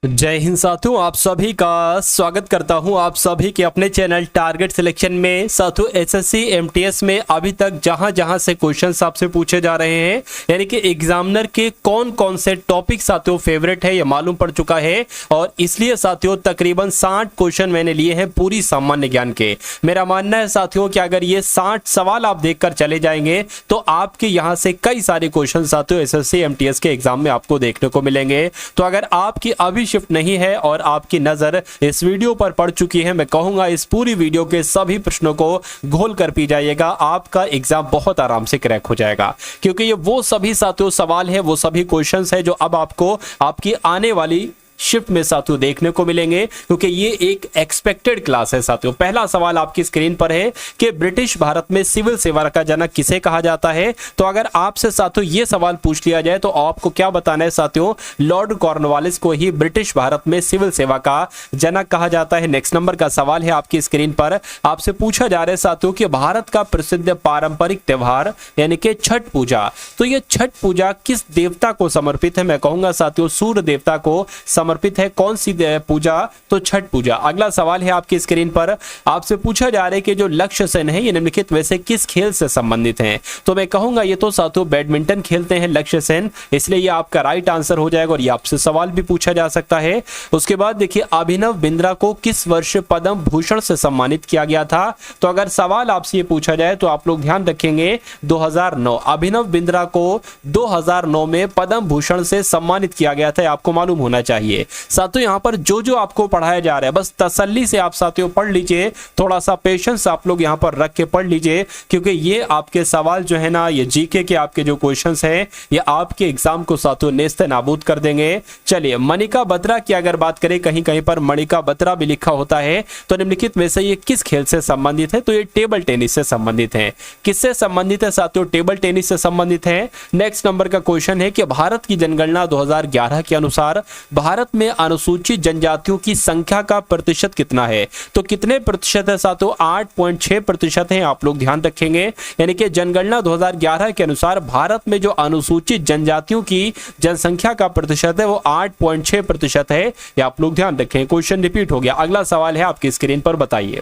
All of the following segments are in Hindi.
जय हिंद साथियों, आप सभी का स्वागत करता हूं आप सभी के अपने चैनल टारगेट सिलेक्शन में। साथियों, एसएससी एमटीएस में अभी तक जहां से क्वेश्चंस आपसे पूछे जा रहे हैं, यानी कि एग्जामिनर के कौन कौन से टॉपिक साथियों फेवरेट है, ये मालूम पड़ चुका है। और इसलिए साथियों तकरीबन 60 क्वेश्चन मैंने लिए हैं पूरी सामान्य ज्ञान के। मेरा मानना है साथियों कि अगर ये 60 सवाल आप देखकर चले जाएंगे तो आपके यहाँ से कई सारे क्वेश्चन साथियों एसएससी एमटीएस के एग्जाम में आपको देखने को मिलेंगे। तो अगर आपकी अभी शिफ्ट नहीं है और आपकी नजर इस वीडियो पर पड़ चुकी है, मैं कहूंगा इस पूरी वीडियो के सभी प्रश्नों को घोल कर पी जाइएगा, आपका एग्जाम बहुत आराम से क्रैक हो जाएगा। क्योंकि ये वो सभी साथियों सवाल है, वो सभी क्वेश्चंस है जो अब आपको आपकी आने वाली शिफ्ट में साथियों देखने को मिलेंगे, क्योंकि ये एक एक्सपेक्टेड क्लास है साथियों। पहला सवाल आपकी स्क्रीन पर है कि ब्रिटिश भारत में सिविल सेवा का जनक किसे कहा जाता है। तो अगर आपसे साथियों ये सवाल पूछ लिया जाए तो आपको क्या बताना है साथियों, लॉर्ड कॉर्नवालिस को ही ब्रिटिश भारत में सिविल सेवा का जनक कहा जाता है। नेक्स्ट नंबर का सवाल है आपकी स्क्रीन पर, आपसे पूछा जा रहा है साथियों कि भारत का प्रसिद्ध पारंपरिक त्योहार यानी कि छठ पूजा, तो ये छठ पूजा किस देवता को समर्पित है। मैं कहूंगा साथियों सूर्य देवता को समर्पित है। कौन सी पूजा, तो छठ पूजा। अगला सवाल है आपकी स्क्रीन पर, आपसे पूछा जा रहा है कि जो लक्ष्य सेन है ये निम्नलिखित में से किस खेल से संबंधित हैं। तो मैं कहूंगा ये तो साथियों बैडमिंटन खेलते हैं लक्ष्य सेन, इसलिए ये आपका राइट आंसर हो जाएगा और ये आपसे सवाल भी पूछा जा सकता है। उसके बाद देखिए, अभिनव बिंद्रा को किस वर्ष पद्म भूषण से सम्मानित किया गया था। तो अगर सवाल आपसे ये पूछा जाए तो आप लोग ध्यान रखेंगे 2009, अभिनव बिंद्रा को 2009 में पद्म भूषण से सम्मानित किया गया था, आपको मालूम होना चाहिए। साथियों यहाँ पर जो आपको पढ़ाया जा रहा है बस तसल्ली से आप साथियों पढ़ लीजिए, थोड़ा सा पेशेंस आप लोग यहाँ पर रख के पढ़ लीजिए, क्योंकि ये आपके सवाल जो है ना, ये जीके के आपके जो क्वेश्चंस हैं ये आपके एग्जाम को साथियों नेस्त नाबूद कर देंगे। चलिए, मणिका बत्रा की अगर बात करें, कहीं कहीं पर मणिका बत्रा भी लिखा होता है, तो निम्नलिखित में से ये किस खेल से संबंधित है। तो ये टेबल टेनिस से संबंधित है। किससे संबंधित है साथियों, टेबल टेनिस से संबंधित है। नेक्स्ट नंबर का क्वेश्चन है कि भारत की जनगणना 2011 के अनुसार भारत में अनुसूचित जनजातियों की संख्या का प्रतिशत कितना है। तो कितने प्रतिशत है साथियों, 8.6% है, आप लोग ध्यान रखेंगे। यानी कि जनगणना 2011 के अनुसार भारत में जो अनुसूचित जनजातियों की जनसंख्या का प्रतिशत है वो 8.6% है, ये आप लोग ध्यान रखें। क्वेश्चन रिपीट हो गया। अगला सवाल है आपकी स्क्रीन पर, बताइए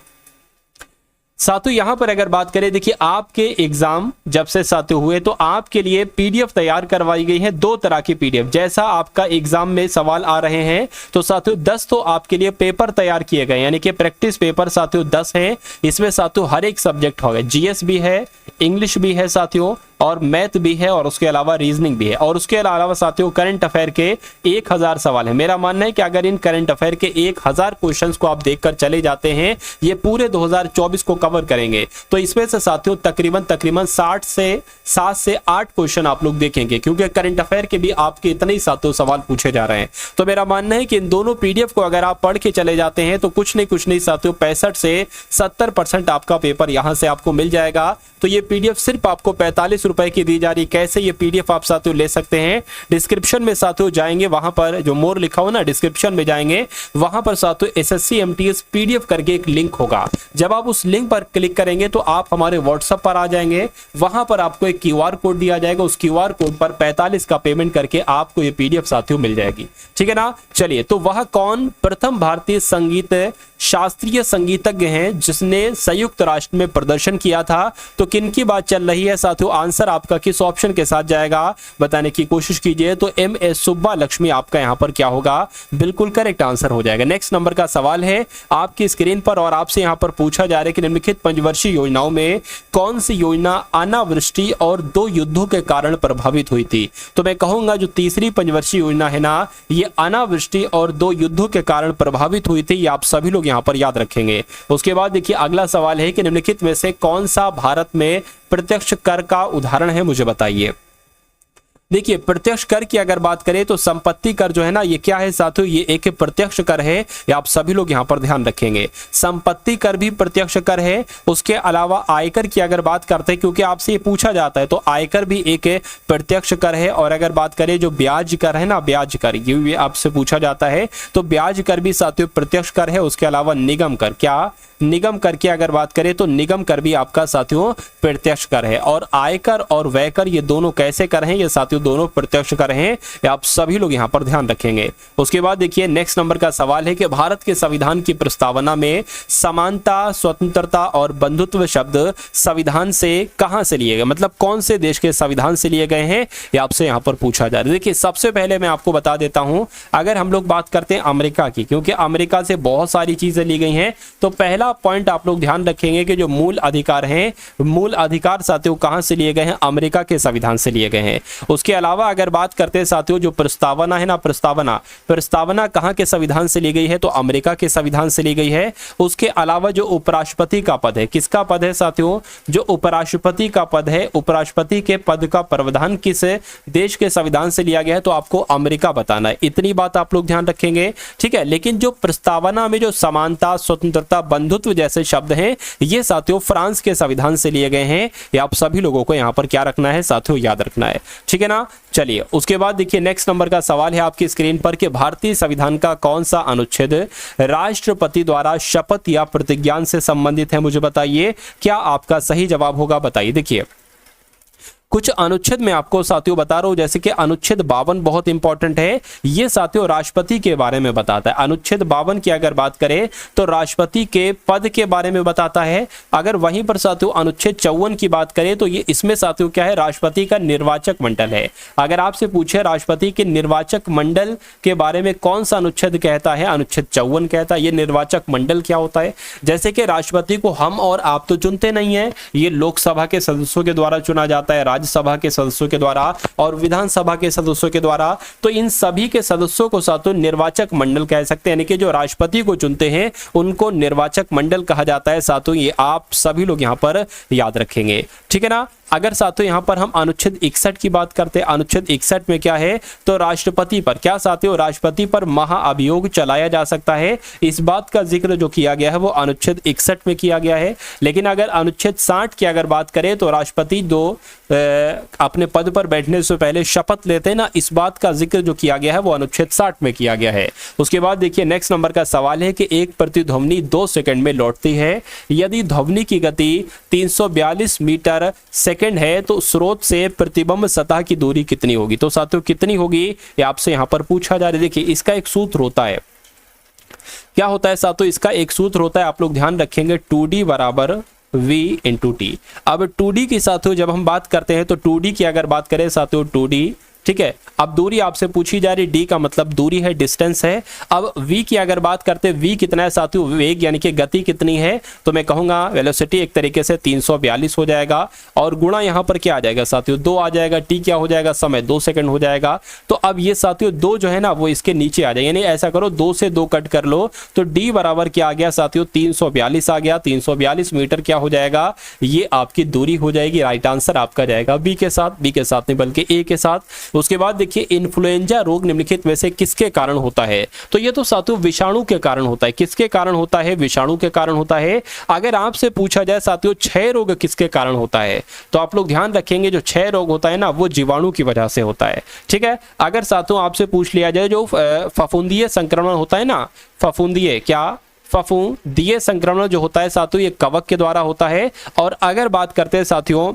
साथियों यहां पर अगर बात करें, देखिए आपके एग्जाम जब से साथियों हुए तो आपके लिए पीडीएफ तैयार करवाई गई है, दो तरह की पीडीएफ। जैसा आपका एग्जाम में सवाल आ रहे हैं तो साथियों 10 तो आपके लिए पेपर तैयार किए गए, यानी कि प्रैक्टिस पेपर साथियों 10 हैं। इसमें साथियों हर एक सब्जेक्ट होगा, जीएस भी है, इंग्लिश भी है साथियों, और मैथ भी है, और उसके अलावा रीजनिंग भी है, और उसके अलावा साथियों करंट अफेयर के 1000 सवाल है। मेरा मानना है कि अगर इन करंट अफेयर के 1000 क्वेश्चंस को आप देखकर चले जाते हैं, ये पूरे 2024 को कवर करेंगे, तो इसमें से साथियों तकरीबन 7 से 8 क्वेश्चन आप लोग देखेंगे, क्योंकि करंट अफेयर के भी आपके इतने ही साथियों सवाल पूछे जा रहे हैं। तो मेरा मानना है कि इन दोनों पीडीएफ को अगर आप पढ़ के चले जाते हैं तो कुछ नहीं साथियों 65 से 70% आपका पेपर यहां से आपको मिल जाएगा। तो ये पीडीएफ सिर्फ आपको 45 रुपए की दी जा रही। कैसे ये पीडीएफ आप साथियों ले सकते हैं, डिस्क्रिप्शन में साथियों जाएंगे, वहां पर जो मोर लिखा हो ना, डिस्क्रिप्शन में जाएंगे, वहां पर साथियों एसएससी एमटीएस पीडीएफ करके एक लिंक होगा। जब आप उस लिंक पर क्लिक करेंगे तो आप हमारे व्हाट्सएप पर आ जाएंगे, वहां पर आपको एक क्यूआर कोड दिया जाएगा, उस क्यूआर कोड पर 45 का पेमेंट करके आपको ये पीडीएफ साथियों मिल जाएगी, ठीक है ना। चलिए, तो वह कौन प्रथम भारतीय संगीत शास्त्रीय संगीतज्ञ हैं जिसने संयुक्त राष्ट्र में प्रदर्शन किया था। तो किनकी बात चल रही है साथियों, आंसर आपका किस ऑप्शन के साथ जाएगा बताने की कोशिश कीजिए। तो एमएस सुब्बा लक्ष्मी आपका यहां पर क्या होगा, बिल्कुल करेक्ट आंसर हो जाएगा। नेक्स्ट नंबर का सवाल है आपकी स्क्रीन पर, और आपसे यहां पर पूछा जा रहा है कि निम्नलिखित पंचवर्षीय योजनाओं में कौन सी योजना अनावृष्टि और 2 युद्धों के कारण प्रभावित हुई थी। तो मैं कहूंगा जो तीसरी पंचवर्षीय योजना है ना, ये अनावृष्टि और 2 युद्धों के कारण प्रभावित हुई थी, ये आप सभी लोग यहां पर याद रखेंगे। उसके बाद देखिए अगला सवाल है कि निम्नलिखित में से कौन सा भारत में प्रत्यक्ष कर का उदाहरण है, मुझे बताइए। देखिए, प्रत्यक्ष कर की अगर बात करें तो संपत्ति कर जो है ना, ये क्या है साथियों, ये एक प्रत्यक्ष कर है, ये आप सभी लोग यहां पर ध्यान रखेंगे। संपत्ति कर भी प्रत्यक्ष कर है। उसके अलावा आयकर की अगर बात करते हैं, क्योंकि आपसे ये पूछा जाता है, तो आयकर भी एक प्रत्यक्ष कर है। और अगर बात करें जो ब्याज कर है ना, ब्याज कर, ये भी आपसे पूछा जाता है, तो ब्याज कर भी साथियों प्रत्यक्ष कर है। उसके अलावा निगम कर, क्या निगम कर की अगर बात करें तो निगम कर भी आपका साथियों प्रत्यक्ष कर है, और आयकर और व्यय कर ये दोनों कैसे कर हैं, ये साथियों दोनों प्रत्यक्ष कर हैं, ये आप सभी लोग यहाँ पर ध्यान रखेंगे। उसके बाद देखिए नेक्स्ट नंबर का सवाल है कि भारत के संविधान की प्रस्तावना में समानता, स्वतंत्रता और बंधुत्व शब्द संविधान से कहां से लिए गए, मतलब कौन से देश के संविधान से लिए गए हैं, ये आपसे यहां पर पूछा जा रहा है। देखिए सबसे पहले मैं आपको बता देता हूं, अगर हम लोग बात करते हैं अमेरिका की, क्योंकि अमेरिका से बहुत सारी चीजें ली गई हैं, तो पहला पॉइंट आप लोग ध्यान रखेंगे कि जो मूल अधिकार हैं, मूल अधिकार साथियों कहां से लिए गए हैं, अमेरिका के संविधान से लिए गए हैं। उसके अलावा अगर बात करते हैं साथियों जो प्रस्तावना है ना, प्रस्तावना कहां के संविधान से ली गई है, तो अमेरिका के संविधान से ली गई है। उसके अलावा जो उपराष्ट्रपति का पद है, किसका पद है साथियों, जो उपराष्ट्रपति का पद है, उपराष्ट्रपति के पद का प्रावधान किस देश के संविधान से लिया गया है, तो आपको अमेरिका बताना है। इतनी बात आप लोग ध्यान रखेंगे, ठीक है। लेकिन जो प्रस्तावना में जो समानता, स्वतंत्रता, बंधुत्व जैसे शब्द हैं, ये साथियों फ्रांस के संविधान से लिए गए हैं। ये आप सभी लोगों को यहां पर क्या रखना है साथियों, याद रखना है, ठीक है ना। चलिए उसके बाद देखिए नेक्स्ट नंबर का सवाल है आपकी स्क्रीन पर कि भारतीय संविधान का कौन सा अनुच्छेद राष्ट्रपति द्वारा शपथ या प्रतिज्ञान से संबंधित है, मुझे बताइए। क्या आपका सही जवाब होगा, बताइए। देखिए कुछ अनुच्छेद मैं आपको साथियों बता रहा हूं, जैसे कि अनुच्छेद 52 बहुत इंपॉर्टेंट है, ये साथियों राष्ट्रपति के बारे में बताता है। अनुच्छेद 52 की अगर बात करें तो राष्ट्रपति के पद के बारे में बताता है। अगर वहीं पर साथियों अनुच्छेद 54 की बात करें तो ये इसमें साथियों क्या है, राष्ट्रपति का निर्वाचक मंडल है। अगर आपसे पूछे राष्ट्रपति के निर्वाचक मंडल के बारे में कौन सा अनुच्छेद कहता है, अनुच्छेद 54 कहता है। ये निर्वाचक मंडल क्या होता है, जैसे कि राष्ट्रपति को हम और आप तो चुनते नहीं है, ये लोकसभा के सदस्यों के द्वारा चुना जाता है, राज्यसभा के सदस्यों के द्वारा और विधानसभा के सदस्यों के द्वारा। तो इन सभी के सदस्यों को साथियों निर्वाचक मंडल कह सकते हैं, यानी कि जो राष्ट्रपति को चुनते हैं उनको निर्वाचक मंडल कहा जाता है साथियों। ये आप सभी लोग यहां पर याद रखेंगे, ठीक है ना। अगर साथियों यहां पर हम अनुच्छेद 61 की बात करते हैं, अनुच्छेद 61 में क्या है, तो राष्ट्रपति पर क्या साथियों, राष्ट्रपति पर महाअभियोग चलाया जा सकता है। इस बात का जिक्र जो किया गया है वो अनुच्छेद 61 में किया गया है। लेकिन अगर अनुच्छेद 60 की अगर बात करें तो राष्ट्रपति अपने पद पर बैठने से पहले शपथ लेते हैं ना, इस बात का जिक्र जो किया गया है वो अनुच्छेद 60 में किया गया है। उसके बाद देखिए नेक्स्ट नंबर का सवाल है कि एक प्रतिध्वनि 2 सेकंड में लौटती है, यदि ध्वनि की गति 342 मीटर सेकंड है तो स्रोत से प्रतिबिंब सतह की दूरी कितनी होगी। तो साथियों कितनी होगी ये आपसे यहां पर पूछा जा रहा है। देखिए इसका एक सूत्र होता है, क्या होता है साथियों, इसका एक सूत्र होता है, आप लोग ध्यान रखेंगे, 2D बराबर V इंटू टी। अब 2D की साथियों जब हम बात करते हैं तो 2D की अगर बात करें साथियों 2D, ठीक है। अब दूरी आपसे पूछी जा रही, डी का मतलब दूरी है, डिस्टेंस है। अब v की अगर बात करते हैं, v कितना है साथियों, वेग यानी कि गति कितनी है, तो मैं कहूंगा वेलोसिटी एक तरीके से 342 हो जाएगा, और गुणा यहां पर क्या आ जाएगा साथियों, 2 आ जाएगा, t क्या हो जाएगा, समय 2 सेकंड हो जाएगा। तो अब ये साथियों 2 जो है ना वो इसके नीचे आ जाएगा, यानी ऐसा करो 2 से 2 कट कर लो, तो d बराबर क्या आ गया साथियों, 342 आ गया। 342 मीटर क्या हो जाएगा, ये आपकी दूरी हो जाएगी। राइट आंसर आपका जाएगा b के साथ, नहीं बल्कि a के साथ। उसके बाद देखिए इन्फ्लुएंजा रोग निम्नलिखित में से किसके कारण होता है, तो ये तो साथियों विषाणु के कारण होता है। किसके कारण होता है, विषाणु के कारण होता है। अगर आपसे पूछा जाए साथियों क्षय रोग किसके कारण होता है, तो आप लोग ध्यान रखेंगे जो क्षय रोग होता है ना वो जीवाणु की वजह से होता है, ठीक है। अगर साथियों आपसे पूछ लिया जाए जो फफूंदीय संक्रमण होता है ना, फफूंदीय संक्रमण जो होता है साथियों ये कवक के द्वारा होता है। और अगर बात करते हैं साथियों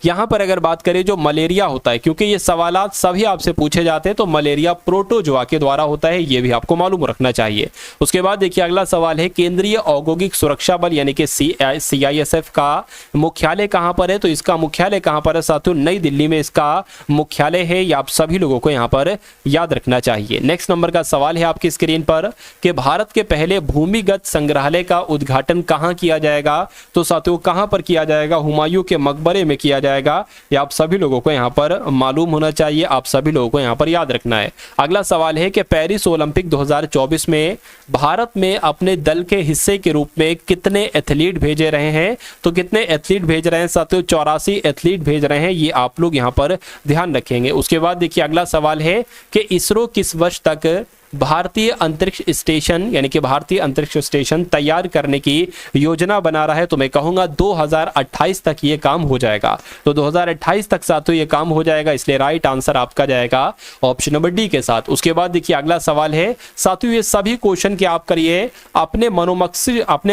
यहां पर अगर बात करें जो मलेरिया होता है, क्योंकि ये सवालात सभी आपसे पूछे जाते हैं, तो मलेरिया प्रोटोजोआ के द्वारा होता है, ये भी आपको मालूम रखना चाहिए। उसके बाद देखिए अगला सवाल है केंद्रीय औद्योगिक सुरक्षा बल यानी कि CISF का मुख्यालय कहां पर है, तो इसका मुख्यालय कहां पर है साथियों, नई दिल्ली में इसका मुख्यालय है। ये आप सभी लोगों को यहां पर याद रखना चाहिए। नेक्स्ट नंबर का सवाल है आपकी स्क्रीन पर कि भारत के पहले भूमिगत संग्रहालय का उद्घाटन कहां किया जाएगा, तो साथियों कहां पर किया जाएगा, हुमायूं के मकबरे में किया जाएगा। ये आप सभी लोगों को यहां पर मालूम होना चाहिए, आप सभी लोगों को यहां पर याद रखना है। अगला सवाल है कि पेरिस ओलंपिक 2024 में भारत में अपने दल के हिस्से के रूप में कितने एथलीट भेजे रहे हैं, तो कितने एथलीट भेज रहे हैं साथियों, 84 एथलीट भेज रहे हैं, ये आप लोग यहां पर ध्यान रखेंगे। उसके बाद देखिए अगला सवाल है कि इसरो किस वर्ष तक भारतीय अंतरिक्ष स्टेशन यानी कि भारतीय अंतरिक्ष स्टेशन तैयार करने की योजना बना रहा है, तो मैं कहूंगा 2028 तक ये काम हो जाएगा। तो 2028 तक साथियों ये काम हो जाएगा, इसलिए राइट आंसर आपका जाएगा ऑप्शन नंबर डी के साथ। उसके बाद देखिए अगला सवाल है साथियों, ये सभी क्वेश्चन के आप करिए अपने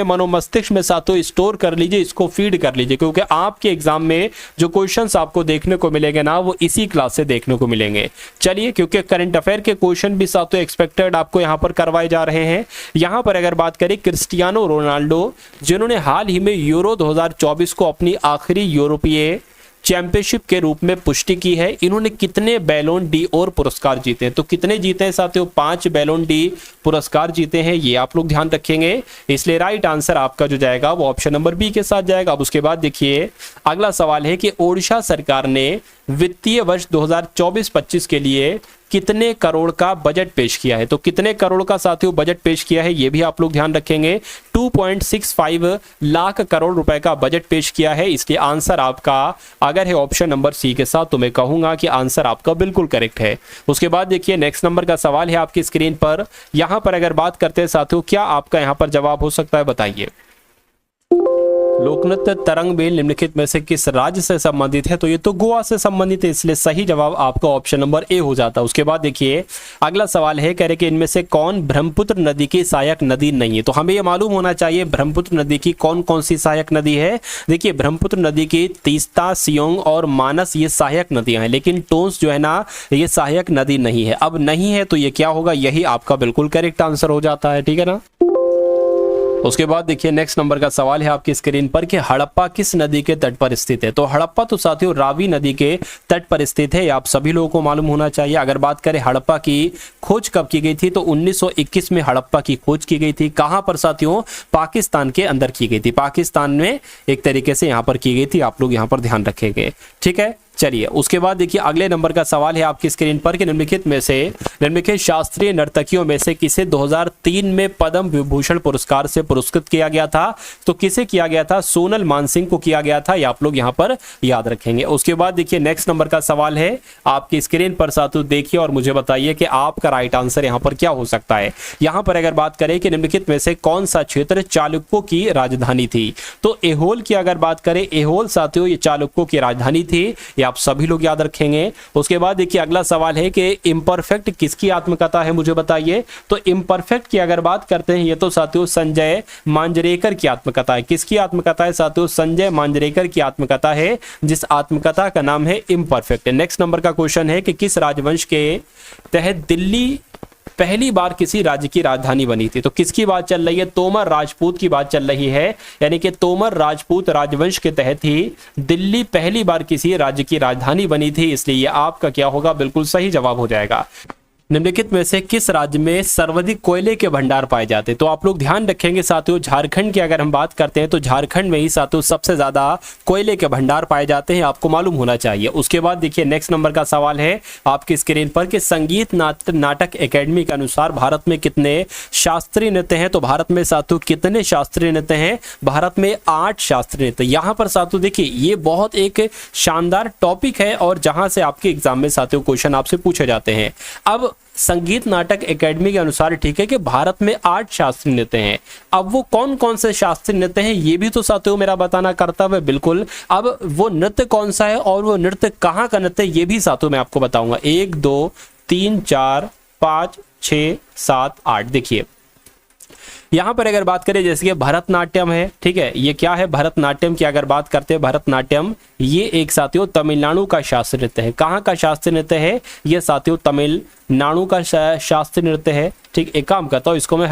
मनोमस्तिष्क में साथियों स्टोर कर लीजिए, इसको फीड कर लीजिए, क्योंकि आपके एग्जाम में जो क्वेश्चंस आपको देखने को मिलेंगे ना वो इसी क्लास से देखने को मिलेंगे। चलिए, क्योंकि करंट अफेयर के क्वेश्चन भी साथियों एक्सपेक्टेड आपको यहां पर करवाए जा रहे हैं। यहां पर अगर बात करें क्रिस्टियानो रोनाल्डो, जिन्होंने हाल ही में यूरो 2024 को अपनी आखिरी यूरोपीय चैंपियनशिप के रूप में पुष्टि की है, इन्होंने कितने बैलोन डी और पुरस्कार जीते हैं? तो कितने जीते हैं साथियों? 5 बैलोन डी पुरस्कार जीते हैं, ये आप लोग ध्यान रखेंगे। इसलिए राइट आंसर आपका जो जाएगा वो ऑप्शन नंबर बी के साथ जाएगा। अब उसके बाद देखिए अगला सवाल है कि ओडिशा सरकार ने वित्तीय वर्ष 2024-25 के लिए कितने करोड़ का बजट पेश किया है? तो कितने करोड़ का साथियों बजट पेश किया है ये भी आप लोग ध्यान रखेंगे। 2.65 लाख करोड़ रुपए का बजट पेश किया है, इसलिए आंसर आपका अगर है ऑप्शन नंबर सी के साथ, तो मैं कहूंगा कि आंसर आपका बिल्कुल करेक्ट है। उसके बाद देखिए नेक्स्ट नंबर का सवाल है आपकी स्क्रीन पर। यहां पर अगर बात करते हैं साथियों, क्या आपका यहां पर जवाब हो सकता है? बताइए। लोकनृत्य तरंग मेल निम्नलिखित में से किस राज्य से संबंधित है? तो ये तो गोवा से संबंधित है, इसलिए सही जवाब आपका ऑप्शन नंबर ए हो जाता है। उसके बाद देखिए अगला सवाल है, कह रहे कि इनमें से कौन ब्रह्मपुत्र नदी की सहायक नदी नहीं है? तो हमें ये मालूम होना चाहिए ब्रह्मपुत्र नदी की कौन कौन सी सहायक नदी है। देखिए ब्रह्मपुत्र नदी की तीस्ता, सियोंग और मानस ये सहायक नदियां हैं, लेकिन टोंस जो है ना ये सहायक नदी नहीं है। अब नहीं है तो ये क्या होगा? यही आपका बिल्कुल करेक्ट आंसर हो जाता है, ठीक है ना। उसके बाद देखिए नेक्स्ट नंबर का सवाल है आपकी स्क्रीन पर कि हड़प्पा किस नदी के तट पर स्थित है? तो हड़प्पा तो साथियों रावी नदी के तट पर स्थित है, आप सभी लोगों को मालूम होना चाहिए। अगर बात करें हड़प्पा की खोज कब की गई थी, तो 1921 में हड़प्पा की खोज की गई थी। कहां पर साथियों? पाकिस्तान के अंदर की गई थी, पाकिस्तान में एक तरीके से यहां पर की गई थी, आप लोग यहां पर ध्यान रखेंगे, ठीक है। चलिए उसके बाद देखिए अगले नंबर का सवाल है आपकी स्क्रीन पर कि निम्नलिखित शास्त्रीय नर्तकियों में से किसे 2003 में पद्म विभूषण पुरस्कार से पुरस्कृत किया गया था? तो किसे किया गया था? सोनल मानसिंह को किया गया था, ये आप लोग यहां पर याद रखेंगे। उसके बाद देखिए नेक्स्ट नंबर का सवाल है आपकी स्क्रीन पर साथियों, देखिए और मुझे बताइए कि आपका राइट आंसर यहां पर क्या हो सकता है। यहां पर अगर बात करें कि निम्नलिखित में से कौन सा क्षेत्र चालुक्यों की राजधानी थी? तो एहोल की अगर बात करें, एहोल साथियों ये चालुक्यों की राजधानी थी, आप सभी लोग याद रखेंगे। उसके बाद देखिए अगला सवाल है कि इम्परफेक्ट किसकी आत्मकथा है, मुझे बताइए। तो इम्परफेक्ट की अगर बात करते हैं, ये तो साथियों संजय मांजरेकर की आत्मकथा है। किसकी आत्मकथा है साथियों? संजय मांजरेकर की आत्मकथा है, जिस आत्मकथा का नाम है इम्परफेक्ट। नेक्स्ट नंबर का क्वेश्चन है कि किस राजवंश के तहत दिल्ली पहली बार किसी राज्य की राजधानी बनी थी? तो किसकी बात चल रही है? तोमर राजपूत की बात चल रही है, यानी कि तोमर राजपूत राजवंश के तहत ही दिल्ली पहली बार किसी राज्य की राजधानी बनी थी, इसलिए ये आपका क्या होगा? बिल्कुल सही जवाब हो जाएगा। निम्नलिखित में से किस राज्य में सर्वाधिक कोयले के भंडार पाए जाते हैं? तो आप लोग ध्यान रखेंगे साथियों, झारखंड की अगर हम बात करते हैं तो झारखंड में ही साथियों सबसे ज्यादा कोयले के भंडार पाए जाते हैं, आपको मालूम होना चाहिए। उसके बाद देखिए नेक्स्ट नंबर का सवाल है आपकी स्क्रीन पर कि संगीत नाटक एकेडमी के अनुसार भारत में कितने शास्त्रीय नृत्य हैं? तो भारत में साथियों कितने शास्त्रीय नृत्य हैं? भारत में 8 शास्त्रीय नृत्य। यहाँ पर साथियों देखिए ये बहुत एक शानदार टॉपिक है और जहां से आपके एग्जाम में साथियों क्वेश्चन आपसे पूछे जाते हैं। अब संगीत नाटक एकेडमी के अनुसार ठीक है कि भारत में 8 शास्त्रीय नृत्य हैं। अब वो कौन कौन से शास्त्रीय नृत्य हैं ये भी तो साथियों मेरा बताना कर्तव्य बिल्कुल। अब वो नृत्य कौन सा है और वो नृत्य कहाँ का नृत्य ये भी साथियों मैं आपको बताऊंगा। 1 2 3 4 5 6 7 8 देखिए यहां पर अगर बात करें जैसे कि भरतनाट्यम है, ठीक है, ये क्या है? भरतनाट्यम की अगर बात करते हैं, भरतनाट्यम ये एक साथियों तमिलनाडु का शास्त्रीय नृत्य है। कहाँ का शास्त्रीय नृत्य है? ये साथियों तमिलनाडु का शास्त्रीय नृत्य है। ठीक, एक काम करता हूँ, इसको मैं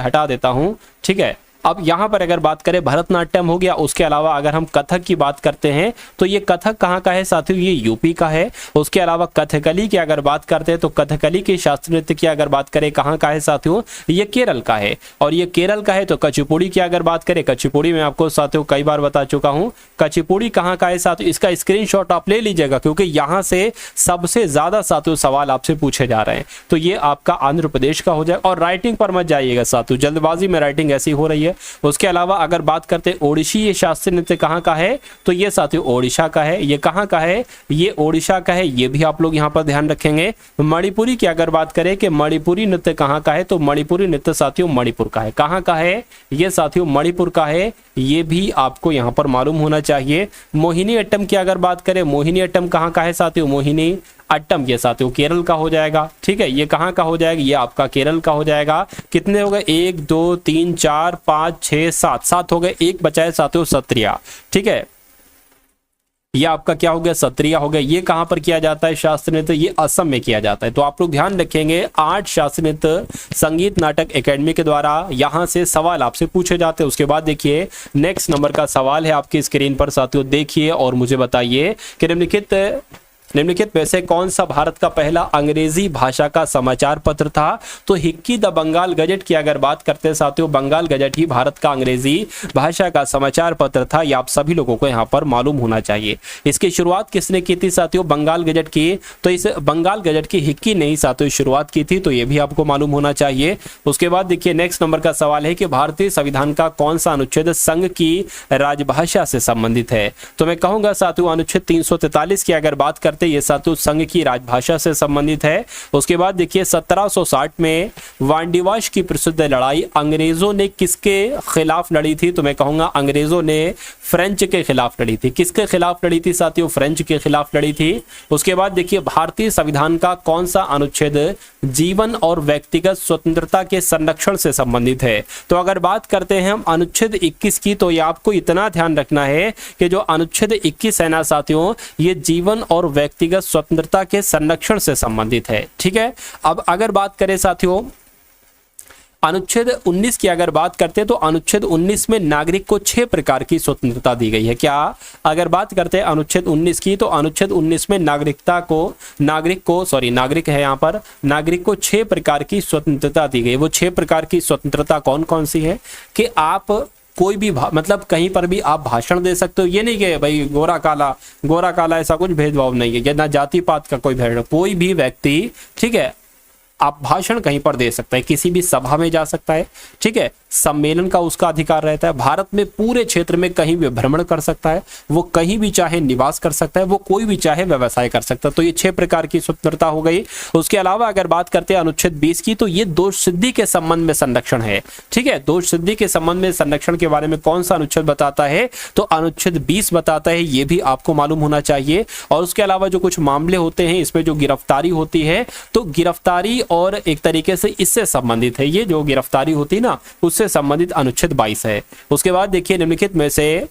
हटा देता हूँ, ठीक है। अब यहाँ पर अगर बात करें भरतनाट्यम हो गया, उसके अलावा अगर हम कथक की बात करते हैं तो ये कथक कहाँ का है साथियों? ये यूपी का है। उसके अलावा कथकली की अगर बात करते हैं तो कथकली के शास्त्रीय नृत्य की अगर बात करें कहाँ का है साथियों? ये केरल का है। और ये केरल का है तो कुचिपुड़ी की अगर बात करें, कुचिपुड़ी में आपको साथियों कई बार बता चुका हूँ, कुचिपुड़ी कहाँ का है साथियों? इसका स्क्रीनशॉट आप ले लीजिएगा क्योंकि यहाँ से सबसे ज्यादा साथियों सवाल आपसे पूछे जा रहे हैं। तो ये आपका आंध्र प्रदेश का हो जाए। और राइटिंग पर मत जाइएगा साथियों, जल्दबाजी में राइटिंग ऐसी हो रही है, है। उसके अलावा अगर बात करते हैं ओडिसी, ये शास्त्रीय नृत्य कहाँ का है, तो ये साथियों ओडिशा का है। ये कहाँ का है, ये ओडिशा का है, ये भी आप लोग यहाँ पर ध्यान रखेंगे। मणिपुरी की अगर बात करें कि मणिपुरी नृत्य कहाँ का है, तो मणिपुरी नृत्य साथियों मणिपुर का है। कहाँ का है, ये साथियों मणिपुर का है, ये भी आपको यहाँ पर मालूम होना चाहिए। मोहिनी अट्टम की अगर बात करें, मोहिनी अट्टम कहाँ का है साथियों, मोहिनी अट्टम ये साथियों केरल का हो जाएगा। ठीक है, ये कहाँ का हो जाएगा, ये आपका केरल का हो जाएगा। कितने हो गए, 1 2 3 4 5 6 7, 7 हो गए, एक बचा है साथियों सत्रिया। ठीक है, ये आपका क्या हो गया, सत्रिया हो गया। ये कहां पर किया जाता है शास्त्रीय नृत्य, ये असम में किया जाता है। तो आप लोग ध्यान रखेंगे, 8 शास्त्रीय नृत्य संगीत नाटक एकेडमी के द्वारा यहां से सवाल आपसे पूछे जाते हैं। उसके बाद देखिए नेक्स्ट नंबर का सवाल है आपकी स्क्रीन पर साथियों, देखिए और मुझे बताइए कि निम्नलिखित में से कौन सा भारत का पहला अंग्रेजी भाषा का समाचार पत्र था। तो हिक्की द बंगाल गजट की अगर बात करते हैं साथियों, बंगाल गजट ही भारत का अंग्रेजी भाषा का समाचार पत्र था। ये आप सभी लोगों को यहाँ पर मालूम होना चाहिए। इसकी शुरुआत किसने की थी साथियों, बंगाल गजट की, तो इस बंगाल गजट की हिक्की ने ही साथियों शुरुआत की थी, तो ये भी आपको मालूम होना चाहिए। उसके बाद देखिए नेक्स्ट नंबर का सवाल है कि भारतीय संविधान का कौन सा अनुच्छेद संघ की राजभाषा से संबंधित है। तो मैं कहूंगा साथियों अनुच्छेद 343 की अगर बात करते ये साथियों संघ की राजभाषा से संबंधित है। उसके बाद देखिए 1760 में वांडीवाश की प्रसिद्ध लड़ाई अंग्रेजों ने किसके खिलाफ लड़ी थी, तो मैं कहूंगा अंग्रेजों ने फ्रेंच के खिलाफ लड़ी थी। किसके खिलाफ लड़ी थी साथियों, फ्रेंच के खिलाफ लड़ी थी। उसके बाद देखिए भारतीय संविधान का कौन सा अनुच्छेद जीवन और व्यक्तिगत स्वतंत्रता के संरक्षण से संबंधित है। तो अगर बात करते हैं हम अनुच्छेद 21 की, तो ये आपको इतना ध्यान रखना है कि जो अनुच्छेद 21 है ना साथियों, ये जीवन और व्यक्तिगत स्वतंत्रता के संरक्षण से संबंधित है। ठीक है, अब अगर बात करें साथियों अनुच्छेद 19 की अगर बात करते हैं, तो अनुच्छेद 19 में नागरिक को 6 प्रकार की स्वतंत्रता दी गई है। क्या, अगर बात करते हैं अनुच्छेद 19 की, तो अनुच्छेद 19 में नागरिक है यहाँ पर, नागरिक को 6 प्रकार की स्वतंत्रता दी गई। वो 6 प्रकार की स्वतंत्रता कौन कौन सी है कि आप कोई भी मतलब कहीं पर भी आप भाषण दे सकते हो। ये नहीं कि भाई गोरा काला ऐसा कुछ भेदभाव नहीं है, ना जाति पात का कोई भेदभाव, कोई भी व्यक्ति, ठीक है, आप भाषण कहीं पर दे सकता है, किसी भी सभा में जा सकता है। ठीक है, सम्मेलन का उसका अधिकार रहता है। भारत में पूरे क्षेत्र में कहीं भी भ्रमण कर सकता है, वो कहीं भी चाहे निवास कर सकता है, वो कोई भी चाहे व्यवसाय कर सकता है। तो ये 6 प्रकार की स्वतंत्रता हो गई। उसके अलावा अगर बात करते हैं अनुच्छेद 20 की, तो ये दोष सिद्धि के संबंध में संरक्षण है। ठीक है, दोष सिद्धि के संबंध में संरक्षण के बारे में कौन सा अनुच्छेद बताता है, तो अनुच्छेद 20 बताता है। ये भी आपको मालूम होना चाहिए। और उसके अलावा जो कुछ मामले होते हैं इसमें जो गिरफ्तारी होती है, तो गिरफ्तारी और एक तरीके से इससे संबंधित है, ये जो गिरफ्तारी होती है ना, उससे संबंधित अनुच्छेद 22 है। उसके बाद देखिए निम्नलिखित में से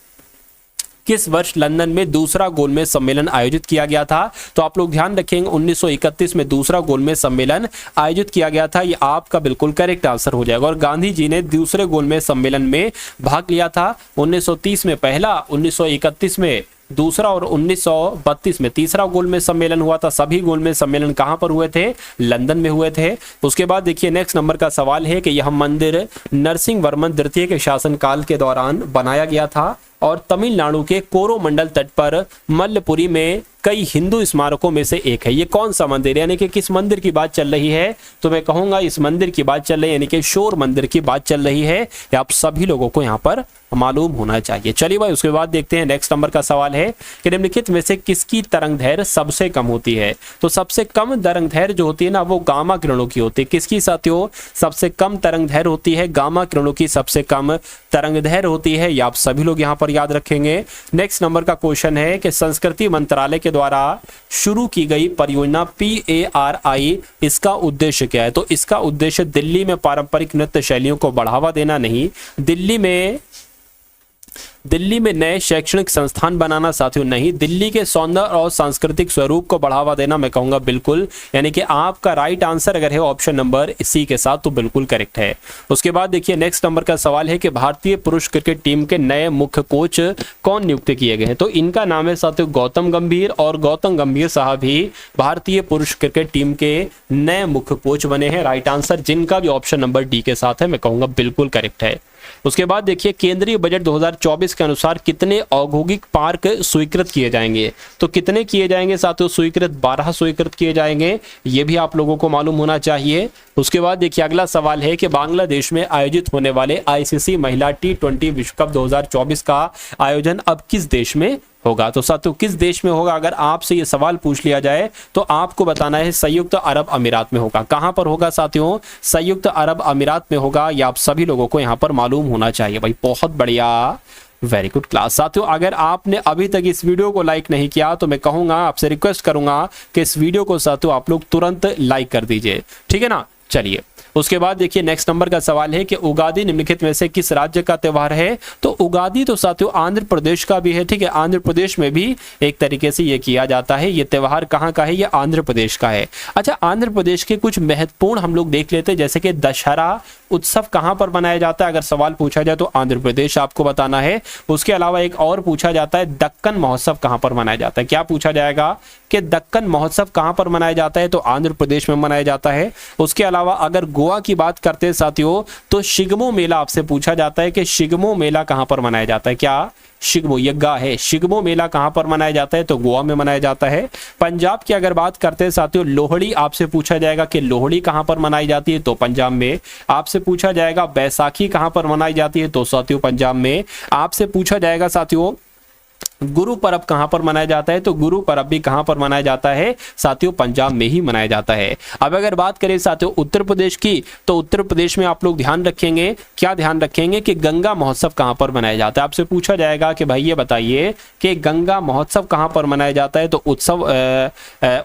किस वर्ष लंदन में दूसरा गोलमेज सम्मेलन आयोजित किया गया था। तो आप लोग ध्यान रखेंगे 1931 में दूसरा गोलमेज सम्मेलन आयोजित किया गया था। ये आपका बिल्कुल करेक्ट आंसर हो जाएगा। और गांधी जी ने दूसरे गोलमेज सम्मेलन में भाग लिया था। 1930 में पहला, 1931 में दूसरा और 1932 में तीसरा गोलमेज सम्मेलन हुआ था। सभी गोलमेज सम्मेलन कहां पर हुए थे, लंदन में हुए थे। उसके बाद देखिए नेक्स्ट नंबर का सवाल है कि यह मंदिर नरसिंह वर्मन द्वितीय के शासनकाल के दौरान बनाया गया था और तमिलनाडु के कोरोमंडल तट पर मल्लपुरी में कई हिंदू स्मारकों में से एक है। ये कौन सा मंदिर, यानी कि किस मंदिर की बात चल रही है, तो मैं कहूंगा इस मंदिर की बात चल रही है, यानी कि शोर मंदिर की बात चल रही है। ये आप सभी लोगों को यहाँ पर मालूम होना चाहिए। चलिए भाई, उसके बाद देखते हैं नेक्स्ट नंबर का सवाल है कि निम्नलिखित में से किसकी तरंग दैर्घ्य सबसे कम होती है। तो सबसे कम तरंग दैर्घ्य जो होती है ना, वो गामा किरणों की होती है। किसकी साथियों, सबसे कम तरंग दैर्घ्य होती है, गामा किरणों की सबसे कम तरंग दैर्घ्य होती है। ये आप सभी लोग यहाँ पर याद रखेंगे। नेक्स्ट नंबर का क्वेश्चन है कि संस्कृति मंत्रालय के द्वारा शुरू की गई परियोजना PARI, इसका उद्देश्य क्या है। तो इसका उद्देश्य दिल्ली में पारंपरिक नृत्य शैलियों को बढ़ावा देना नहीं, दिल्ली में नए शैक्षणिक संस्थान बनाना साथियों नहीं, दिल्ली के सौंदर्य और सांस्कृतिक स्वरूप को बढ़ावा देना। मैं कहूंगा बिल्कुल, यानी कि आपका राइट आंसर अगर है ऑप्शन नंबर सी के साथ, तो बिल्कुल करेक्ट है। उसके बाद देखिए नेक्स्ट नंबर का सवाल है कि भारतीय पुरुष क्रिकेट टीम के नए मुख्य कोच कौन नियुक्त किए गए हैं। तो इनका नाम है साथियों गौतम गंभीर, और गौतम गंभीर साहब ही भारतीय पुरुष क्रिकेट टीम के नए मुख्य कोच बने हैं। राइट आंसर जिनका भी ऑप्शन नंबर डी के साथ है, मैं कहूंगा बिल्कुल करेक्ट है। उसके बाद देखिए केंद्रीय बजट 2024 के अनुसार कितने औद्योगिक पार्क स्वीकृत किए जाएंगे, तो कितने किए जाएंगे साथियों स्वीकृत, 12 स्वीकृत किए जाएंगे, ये भी आप लोगों को मालूम होना चाहिए। उसके बाद देखिए अगला सवाल है कि बांग्लादेश में आयोजित होने वाले आईसीसी महिला T20 विश्व कप 2024 का आयोजन अब किस देश में होगा, तो साथियों किस देश में होगा, अगर आपसे ये सवाल पूछ लिया जाए तो आपको बताना है संयुक्त अरब अमीरात में होगा। कहां पर होगा साथियों, संयुक्त अरब अमीरात में होगा, ये आप सभी लोगों को यहां पर मालूम होना चाहिए भाई। बहुत बढ़िया, वेरी गुड क्लास। साथियों अगर आपने अभी तक इस वीडियो को लाइक नहीं किया तो मैं कहूंगा, आपसे रिक्वेस्ट करूंगा कि इस वीडियो को साथियों आप लोग तुरंत लाइक कर दीजिए, ठीक है ना। चलिए उसके बाद देखिए नेक्स्ट नंबर का सवाल है कि उगादी निम्नलिखित में से किस राज्य का त्योहार है, तो उगादी तो साथियों आंध्र प्रदेश का भी है, ठीक है। आंध्र प्रदेश में भी एक तरीके से ये किया जाता है। ये त्योहार कहाँ का है, ये आंध्र प्रदेश का है। अच्छा, आंध्र प्रदेश के कुछ महत्वपूर्ण हम लोग देख लेते हैं, जैसे कि दशहरा उत्सव कहाँ पर मनाया जाता है, अगर सवाल पूछा जाए तो आंध्र प्रदेश आपको बताना है। उसके अलावा एक और पूछा जाता है दक्कन महोत्सव कहाँ पर मनाया जाता है, क्या पूछा जाएगा कि दक्कन महोत्सव कहाँ पर मनाया जाता है, तो आंध्र प्रदेश में मनाया जाता है। उसके अलावा अगर गोवा की बात करते हैं साथियों तो शिगमो मेला आपसे पूछा जाता है कि शिगमो मेला कहां पर मनाया जाता है, क्या शिगमो, ये गा है, शिगमो मेला कहां पर मनाया जाता है, तो गोवा में मनाया जाता है। पंजाब की अगर बात करते हैं साथियों, लोहड़ी आपसे पूछा जाएगा कि लोहड़ी कहां पर मनाई जाती है, तो पंजाब में। आपसे पूछा जाएगा बैसाखी कहां पर मनाई जाती है, तो साथियों पंजाब में। आपसे पूछा जाएगा साथियों गुरु पर्व कहां पर मनाया जाता है, तो गुरु पर्व भी कहां पर मनाया जाता है साथियों, पंजाब में ही मनाया जाता है। अब अगर बात करें साथियों उत्तर प्रदेश की, तो उत्तर प्रदेश में आप लोग ध्यान रखेंगे, क्या ध्यान रखेंगे कि गंगा महोत्सव कहां पर मनाया जाता है। आपसे पूछा जाएगा कि भाई ये बताइए कि गंगा महोत्सव कहां पर मनाया जाता है, तो उत्सव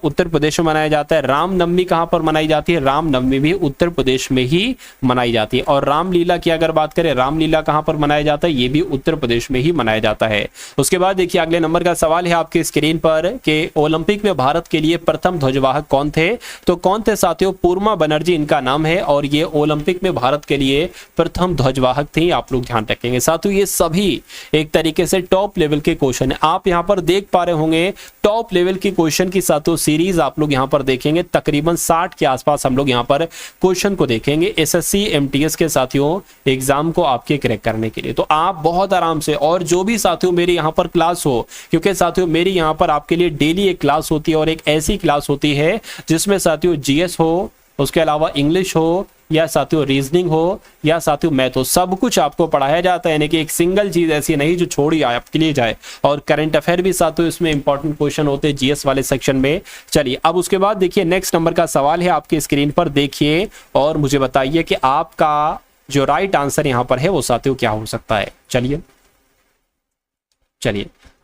उत्तर प्रदेश में मनाया जाता है। रामनवमी कहां पर मनाई जाती है, रामनवमी भी उत्तर प्रदेश में ही मनाई जाती है। और रामलीला की अगर बात करें, रामलीला कहां पर मनाया जाता है, ये भी उत्तर प्रदेश में ही मनाया जाता है। उसके बाद देखिए अगले नंबर का सवाल है आपके स्क्रीन पर कि ओलंपिक में भारत के लिए प्रथम ध्वजवाहक कौन थे, तो कौन थे साथियों, पूर्मा बनर्जी इनका नाम है और ये ओलंपिक में भारत के लिए प्रथम ध्वजवाहक थे, आप लोग ध्यान रखेंगे। साथियों ये सभी एक तरीके से टॉप लेवल के क्वेश्चन है, आप यहां पर देख पा रहे होंगे टॉप लेवल की क्वेश्चन की साथियों सीरीज आप लोग यहां पर देखेंगे, तकरीबन 60 के आसपास हम लोग यहां पर क्वेश्चन को देखेंगे एसएससी एमटीएस के साथियों एग्जाम को आपके क्रैक करने के लिए। तो आप बहुत आराम से, और जो भी साथियों मेरे यहां पर क्लास हो, क्योंकि साथियों मेरी यहां पर आपके लिए डेली एक क्लास होती है और एक ऐसी क्लास होती है जिसमें साथियों जीएस हो, उसके अलावा इंग्लिश हो, या साथियों रीजनिंग हो, या साथियों मैथ हो, सब कुछ आपको पढ़ाया जाता है। यानी कि एक सिंगल चीज ऐसी नहीं जो छोड़ी आपके लिए जाए। और करंट अफेयर भी साथियों इसमें इंपॉर्टेंट क्वेश्चन होते हैं जीएस वाले सेक्शन में। चलिए अब उसके बाद देखिए नेक्स्ट नंबर का सवाल है आपके स्क्रीन पर, देखिए और मुझे बताइए कि आपका जो राइट आंसर यहां पर है वो साथियों क्या हो सकता है। चलिए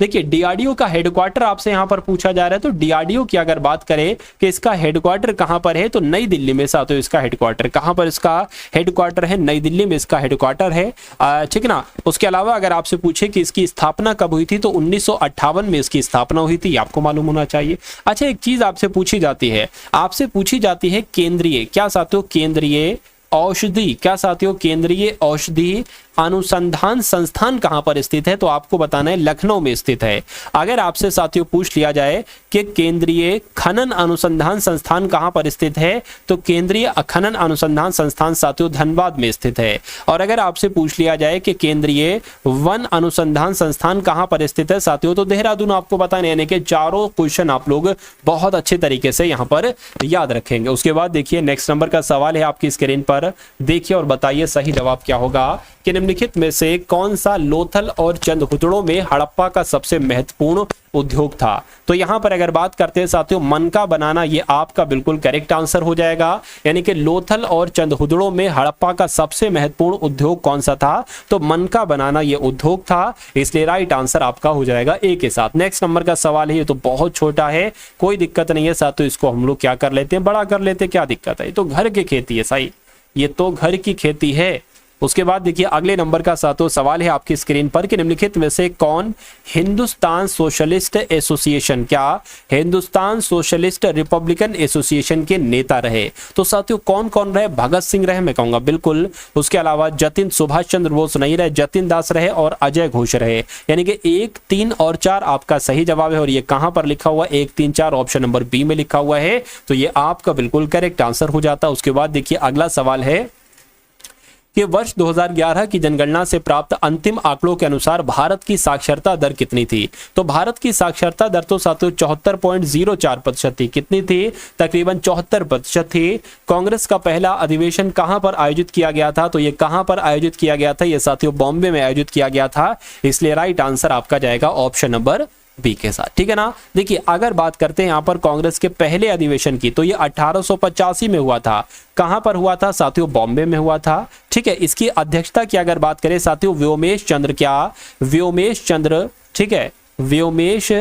देखिए डीआरडीओ का हेडक्वार्टर आपसे यहां पर पूछा जा रहा है, तो डीआरडीओ की अगर बात करें कि इसका हेडक्वार्टर कहां पर है, तो नई दिल्ली में साथियों इसका हेडक्वार्टर, कहां पर इसका हेडक्वार्टर है, नई दिल्ली में इसका हेडक्वार्टर है, ठीक ना। उसके अलावा अगर आपसे पूछे कि इसकी स्थापना कब हुई थी, तो 1958 में इसकी स्थापना हुई थी, आपको मालूम होना चाहिए। अच्छा एक चीज आपसे पूछी जाती है, केंद्रीय, क्या साथियों केंद्रीय औषधि, क्या साथियों केंद्रीय औषधि अनुसंधान संस्थान कहां पर स्थित है, तो आपको बताना है लखनऊ में स्थित है। अगर आपसे साथियों पूछ लिया जाए कि केंद्रीय खनन अनुसंधान संस्थान कहां पर स्थित है, तो केंद्रीय खनन अनुसंधान संस्थान साथियों धनबाद में स्थित है। और अगर आपसे पूछ लिया जाए कि केंद्रीय वन अनुसंधान संस्थान कहां पर स्थित है साथियों, तो देहरादून आपको बताना, यानी कि चारों क्वेश्चन आप लोग बहुत अच्छे तरीके से यहां पर याद रखेंगे। उसके बाद देखिए नेक्स्ट नंबर का सवाल है आपकी स्क्रीन पर, देखिए और बताइए सही जवाब क्या होगा कि निम्नलिखित में से कौन सा लोथल और चंदहुदड़ों में हड़प्पा का सबसे महत्वपूर्ण उद्योग था। तो यहां पर अगर बात करते हैं साथियों मनका बनाना, ये आपका बिल्कुल करेक्ट आंसर हो जाएगा। यानी कि लोथल और चंदहुदड़ों में हड़प्पा का सबसे महत्वपूर्ण उद्योग कौन सा था, तो मनका बनाना ये उद्योग था, इसलिए राइट आंसर आपका हो जाएगा ए के साथ। नेक्स्ट नंबर का सवाल है, ये तो बहुत छोटा है, कोई दिक्कत नहीं है साथियों, इसको हम लोग क्या कर लेते हैं, बड़ा कर लेते हैं, क्या दिक्कत है, ये तो घर की खेती है, सही, ये तो घर की खेती है। उसके बाद देखिए अगले नंबर का साथियों सवाल है आपकी स्क्रीन पर कि निम्नलिखित में से कौन हिंदुस्तान सोशलिस्ट एसोसिएशन, क्या हिंदुस्तान सोशलिस्ट रिपब्लिकन एसोसिएशन के नेता रहे, तो साथियों कौन कौन रहे, भगत सिंह रहे, मैं कहूंगा बिल्कुल। उसके अलावा जतिन सुभाष चंद्र बोस नहीं रहे, जतिन दास रहे और अजय घोष रहे। यानी कि 1, 3 और 4 आपका सही जवाब है। और ये कहां पर लिखा हुआ, 1, 3, 4 ऑप्शन नंबर बी में लिखा हुआ है, तो ये आपका बिल्कुल करेक्ट आंसर हो जाता है। उसके बाद देखिए अगला सवाल है कि वर्ष 2011 की जनगणना से प्राप्त अंतिम आंकड़ों के अनुसार भारत की साक्षरता दर कितनी थी। तो भारत की साक्षरता दर तो साथियों 74.04% थी। कितनी थी? तकरीबन 74% थी। कांग्रेस का पहला अधिवेशन कहां पर आयोजित किया गया था? तो ये कहां पर आयोजित किया गया था? ये साथियों बॉम्बे में आयोजित किया गया था। इसलिए राइट आंसर आपका जाएगा ऑप्शन नंबर बी के साथ। ठीक है ना। देखिए अगर बात करते हैं यहां पर कांग्रेस के पहले अधिवेशन की, तो ये 1885 में हुआ था। कहां पर हुआ था साथियों? बॉम्बे में हुआ था। ठीक है। इसकी अध्यक्षता की अगर बात करें साथियों, व्योमेश चंद्र, ठीक है, व्योमेश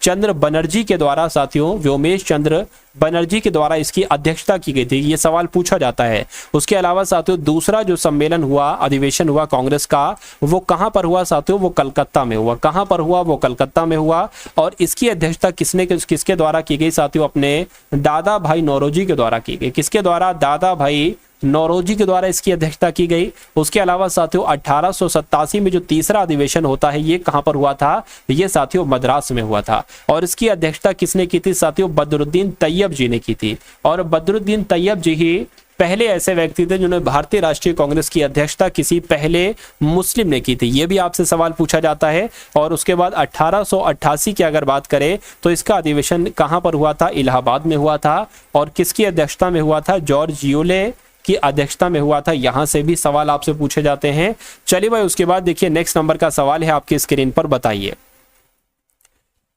चंद्र बनर्जी के द्वारा साथियों, व्योमेश चंद्र बनर्जी के द्वारा इसकी अध्यक्षता की गई थी। ये सवाल पूछा जाता है। उसके अलावा साथियों दूसरा जो सम्मेलन हुआ, अधिवेशन हुआ कांग्रेस का, वो कहां पर हुआ साथियों? वो कलकत्ता में हुआ। कहां पर हुआ? वो कलकत्ता में हुआ। और इसकी अध्यक्षता किसके द्वारा की गई साथियों? अपने दादा भाई नौरोजी के द्वारा की गई। किसके द्वारा? दादा भाई नौरोजी के द्वारा इसकी अध्यक्षता की गई। उसके अलावा साथियों 1887 में जो तीसरा अधिवेशन होता है, ये कहां पर हुआ था? ये साथियों मद्रास में हुआ था। और इसकी अध्यक्षता किसने की थी साथियों? बदरुद्दीन तैयब जी ने की थी। और बदरुद्दीन तैयब जी ही पहले ऐसे व्यक्ति थे जिन्होंने भारतीय राष्ट्रीय कांग्रेस की अध्यक्षता किसी पहले मुस्लिम ने की थी। यह भी आपसे सवाल पूछा जाता है। और उसके बाद 1888 की अगर बात करें तो इसका अधिवेशन कहां पर हुआ था? इलाहाबाद में हुआ था। और किसकी अध्यक्षता में हुआ था? जॉर्ज यूले की अध्यक्षता में हुआ था। यहां से भी सवाल आपसे पूछे जाते हैं। चलिए भाई, उसके बाद देखिए नेक्स्ट नंबर का सवाल है आपकी स्क्रीन पर। बताइए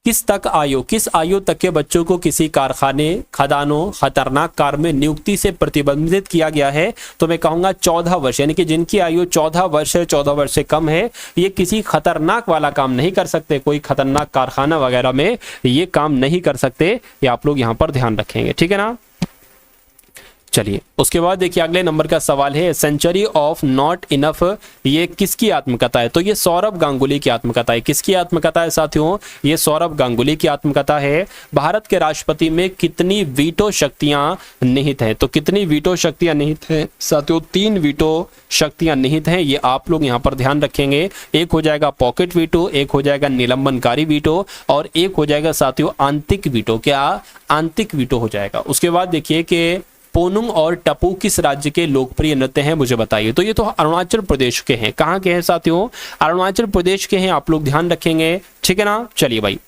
किस आयु तक के बच्चों को किसी कारखाने, खदानों, खतरनाक कार्य में नियुक्ति से प्रतिबंधित किया गया है? तो मैं कहूंगा 14 वर्ष, यानी कि जिनकी आयु 14 वर्ष है, 14 वर्ष से कम है, ये किसी खतरनाक वाला काम नहीं कर सकते। कोई खतरनाक कारखाना वगैरह में ये काम नहीं कर सकते। ये आप लोग यहां पर ध्यान रखेंगे। ठीक है ना। चलिए उसके बाद देखिए अगले नंबर का सवाल है, सेंचुरी ऑफ नॉट इनफ, ये किसकी आत्मकथा है? तो ये सौरभ गांगुली की आत्मकथा है। किसकी आत्मकथा है साथियों? ये सौरभ गांगुली की आत्मकथा है। भारत के राष्ट्रपति में कितनी वीटो शक्तियां निहित हैं? तो कितनी वीटो शक्तियां निहित हैं साथियों? 3 वीटो शक्तियां निहित हैं। ये आप लोग यहां पर ध्यान रखेंगे। एक हो जाएगा पॉकेट वीटो, एक हो जाएगा निलंबनकारी वीटो, और एक हो जाएगा साथियों आंतरिक वीटो। क्या? आंतरिक वीटो हो जाएगा। उसके बाद देखिए कि पोनुंग और टपू किस राज्य के लोकप्रिय नृत्य हैं? मुझे बताइए। तो ये तो अरुणाचल प्रदेश के हैं। कहां के हैं साथियों? अरुणाचल प्रदेश के हैं। आप लोग ध्यान रखेंगे। ठीक है ना। चलिए भाई,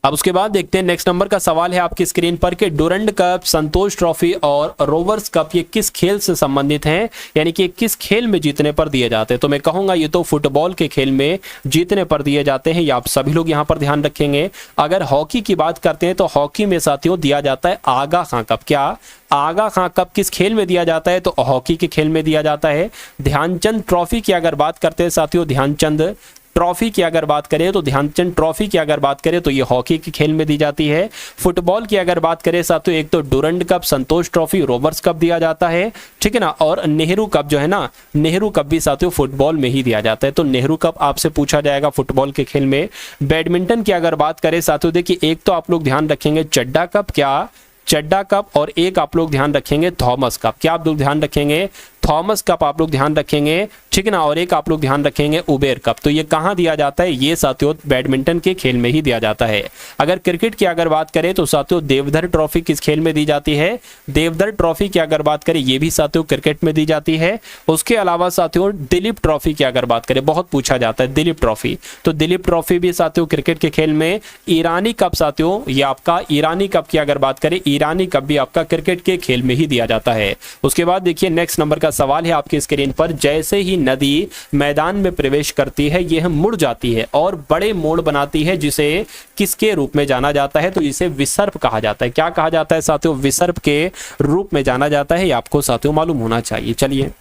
अब उसके बाद देखते हैं नेक्स्ट नंबर का सवाल है आपकी स्क्रीन पर कि डुरंड कप, संतोष ट्रॉफी और रोवर्स कप ये किस खेल से संबंधित हैं? यानी कि किस खेल में जीतने पर दिए जाते हैं? तो मैं कहूंगा ये तो फुटबॉल के खेल में जीतने पर दिए जाते हैं। ये आप सभी लोग यहां पर ध्यान रखेंगे। अगर हॉकी की बात करते हैं तो हॉकी में साथियों दिया जाता है आगा खां कप। क्या? आगा खां कप किस खेल में दिया जाता है? तो हॉकी के खेल में दिया जाता है। ध्यानचंद ट्रॉफी की अगर बात करते हैं साथियों, ध्यानचंद ट्रॉफी की अगर बात करें तो ध्यानचंद ट्रॉफी की अगर बात करें तो ये हॉकी के खेल में दी जाती है। फुटबॉल की अगर बात करें साथियों, एक तो डुरंड कप, संतोष ट्रॉफी, रोवर्स कप दिया जाता है। ठीक है ना। और नेहरू कप जो है ना, नेहरू कप भी साथियों फुटबॉल में ही दिया जाता है। तो नेहरू कप आपसे पूछा जाएगा फुटबॉल के खेल में। बैडमिंटन की अगर बात करें साथियों, देखिए एक तो आप लोग ध्यान रखेंगे चड्डा कप। क्या? चड्डा कप। और एक आप लोग ध्यान रखेंगे थॉमस कप। क्या आप लोग ध्यान रखेंगे? थॉमस कप आप लोग ध्यान रखेंगे। ठीक है ना। और एक आप लोग ध्यान रखेंगे उबेर कप। तो ये कहां दिया जाता है? ये साथियों बैडमिंटन के खेल में ही दिया जाता है। अगर क्रिकेट की अगर बात करें तो साथियों देवधर ट्रॉफी किस खेल में दी जाती है? देवधर ट्रॉफी की अगर बात करें ये भी साथियों क्रिकेट में दी जाती है। उसके अलावा साथियों दिलीप ट्रॉफी की अगर बात करें, बहुत पूछा जाता है दिलीप ट्रॉफी, तो दिलीप ट्रॉफी भी साथियों क्रिकेट के खेल में। ईरानी कप साथियों, ये आपका ईरानी कप की अगर बात करें, ईरानी कप भी आपका क्रिकेट के खेल में ही दिया जाता है। उसके बाद देखिए नेक्स्ट नंबर का सवाल है आपकी स्क्रीन पर, जैसे ही नदी मैदान में प्रवेश करती है यह मुड़ जाती है और बड़े मोड़ बनाती है, जिसे किसके रूप में जाना जाता है? तो इसे विसर्प कहा जाता है। क्या कहा जाता है साथियों? विसर्प के रूप में जाना जाता है। ये आपको साथियों मालूम होना चाहिए। चलिए,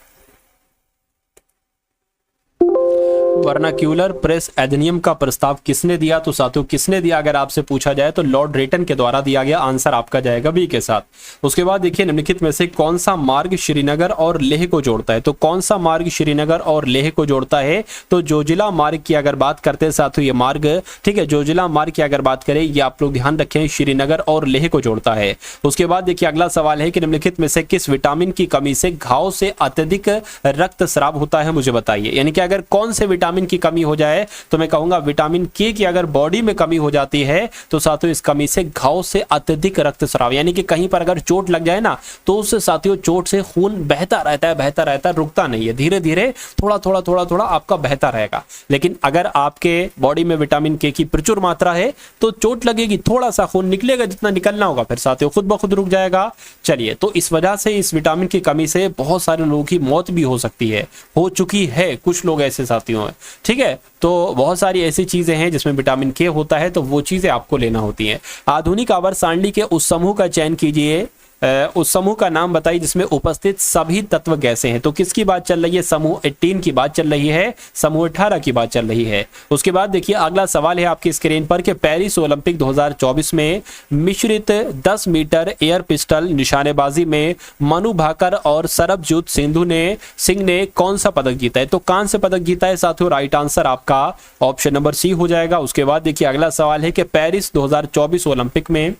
वर्नाक्यूलर प्रेस अधिनियम का प्रस्ताव किसने दिया? तो साथियों किसने दिया अगर आपसे पूछा जाए तो लॉर्ड रेटन के द्वारा दिया गया। आंसर आपका जाएगा बी के साथ। उसके बाद देखिए निम्नलिखित में से कौन सा मार्ग श्रीनगर और लेह को जोड़ता है? तो कौन सा मार्ग श्रीनगर और लेह को जोड़ता है? तो जोजिला मार्ग की अगर बात करते हैं साथियों, ये मार्ग, ठीक है, जोजिला मार्ग की अगर बात करें, ये आप लोग ध्यान रखें, श्रीनगर और लेह को जोड़ता है। उसके बाद देखिए अगला सवाल है कि निम्नलिखित में से किस विटामिन की कमी से घाव से अत्यधिक रक्तस्राव होता है? मुझे बताइए। यानी कि अगर कौन से विटामिन विटामिन की कमी हो जाए तो मैं कहूंगा विटामिन के की अगर बॉडी में कमी हो जाती है तो साथियों इस कमी से घाव से अत्यधिक रक्तस्राव, यानी कि कहीं पर अगर चोट लग जाए ना तो उससे साथियों चोट से खून बहता रहता है, रुकता नहीं है, धीरे धीरे थोड़ा आपका बहता रहेगा। लेकिन अगर आपके बॉडी में विटामिन के की प्रचुर मात्रा है तो चोट लगेगी, थोड़ा सा खून निकलेगा, जितना निकलना होगा फिर साथियों खुद ब खुद रुक जाएगा। चलिए, तो इस वजह से इस विटामिन की कमी से बहुत सारे लोगों की मौत भी हो सकती है, हो चुकी है, कुछ लोग ऐसे साथियों हैं। ठीक है, तो बहुत सारी ऐसी चीजें हैं जिसमें विटामिन के होता है, तो वो चीजें आपको लेना होती हैं। आधुनिक आवर्त सारणी के उस समूह का चयन कीजिए, उस समूह का नाम बताइए जिसमें उपस्थित सभी तत्व गैसें हैं। तो किसकी बात चल रही है? समूह 18 की बात चल रही है, समूह 18 की बात चल रही है। उसके बाद देखिए अगला सवाल है आपकी स्क्रीन पर कि पेरिस ओलंपिक 2024 में मिश्रित 10 मीटर एयर पिस्टल निशानेबाजी में मनु भाकर और सरबजीत सिंह ने कौन सा पदक जीता है? तो कांस्य पदक जीता है साथियों। राइट आंसर आपका ऑप्शन नंबर सी हो जाएगा। उसके बाद देखिए अगला सवाल है कि पेरिस 2024 ओलंपिक में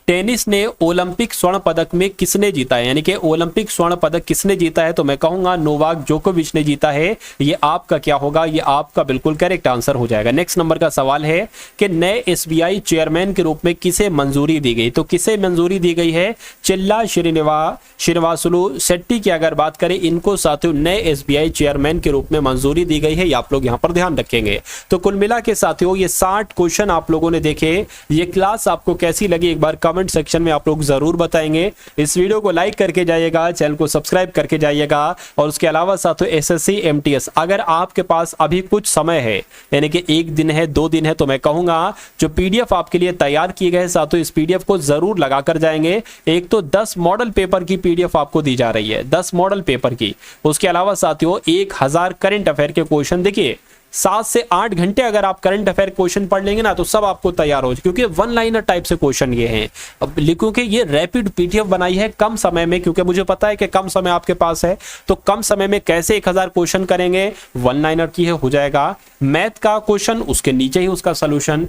टेनिस ने ओलंपिक स्वर्ण पदक में किसने जीता है? यानी कि ओलंपिक स्वर्ण पदक किसने जीता है? तो मैं कहूंगा नोवाक जोकोविच ने जीता है। ये आपका क्या होगा? ये आपका बिल्कुल करेक्ट आंसर हो जाएगा। नेक्स्ट नंबर का सवाल है कि नए एसबीआई चेयरमैन के रूप में किसे मंजूरी दी गई? तो किसे मंजूरी दी गई है? चिल्ला श्रीनिवासुलु शेट्टी की अगर बात करें, इनको साथियों नए एसबीआई चेयरमैन के रूप में मंजूरी दी गई है। ये आप लोग यहाँ पर ध्यान रखेंगे। तो कुल मिला के साथियों ये 60 क्वेश्चन आप लोगों ने देखे। ये क्लास आपको कैसी लगी एक बार कमेंट सेक्शन में आप लोग जरूर बताएंगे। इस वीडियो को लाइक करके जाइएगा, चैनल को सब्सक्राइब करके जाइएगा। और उसके अलावा साथियों एसएससी एमटीएस अगर आपके पास अभी कुछ समय है, यानी कि 1 दिन है 2 दिन है, तो मैं कहूंगा जो पीडीएफ आपके लिए तैयार किए गए साथियों इस पीडीएफ को जरूर लगा कर जाएंगे। एक तो 10 मॉडल पेपर की पीडीएफ आपको दी जा रही है, 10 मॉडल पेपर की। उसके अलावा साथियों 1000 करंट अफेयर के क्वेश्चन। देखिए 7 से 8 घंटे अगर आप करंट अफेयर क्वेश्चन पढ़ लेंगे ना तो सब आपको तैयार हो जाए, क्योंकि 1 लाइनर टाइप से क्वेश्चन ये हैं। अब क्योंकि ये रैपिड पीडीएफ बनाई है कम समय में, क्योंकि मुझे पता है कि कम समय आपके पास है, तो कम समय में कैसे 1000 क्वेश्चन करेंगे? 1 लाइनर की है हो जाएगा। मैथ का क्वेश्चन उसके नीचे ही उसका सोल्यूशन,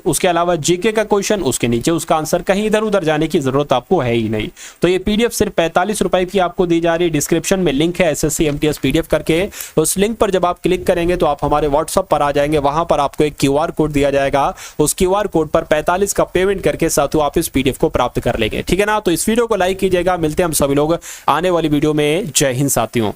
उसके अलावा जीके का क्वेश्चन उसके नीचे उसका आंसर, कहीं इधर उधर जाने की जरूरत आपको है ही नहीं। तो ये पीडीएफ सिर्फ 45 रुपए की आपको दी जा रही है। डिस्क्रिप्शन में लिंक है एसएससी एमटीएस पीडीएफ करके, उस लिंक पर जब आप क्लिक करेंगे तो आप हमारे व्हाट्सएप पर आ जाएंगे। वहां पर आपको एक क्यूआर कोड दिया जाएगा, उस क्यूआर कोड पर 45 का पेमेंट करके साथियों आप इस पीडीएफ को प्राप्त कर लेंगे। ठीक है ना? तो इस वीडियो को लाइक कीजिएगा। मिलते हैं हम सभी लोग आने वाली वीडियो में। जय हिंद साथियों।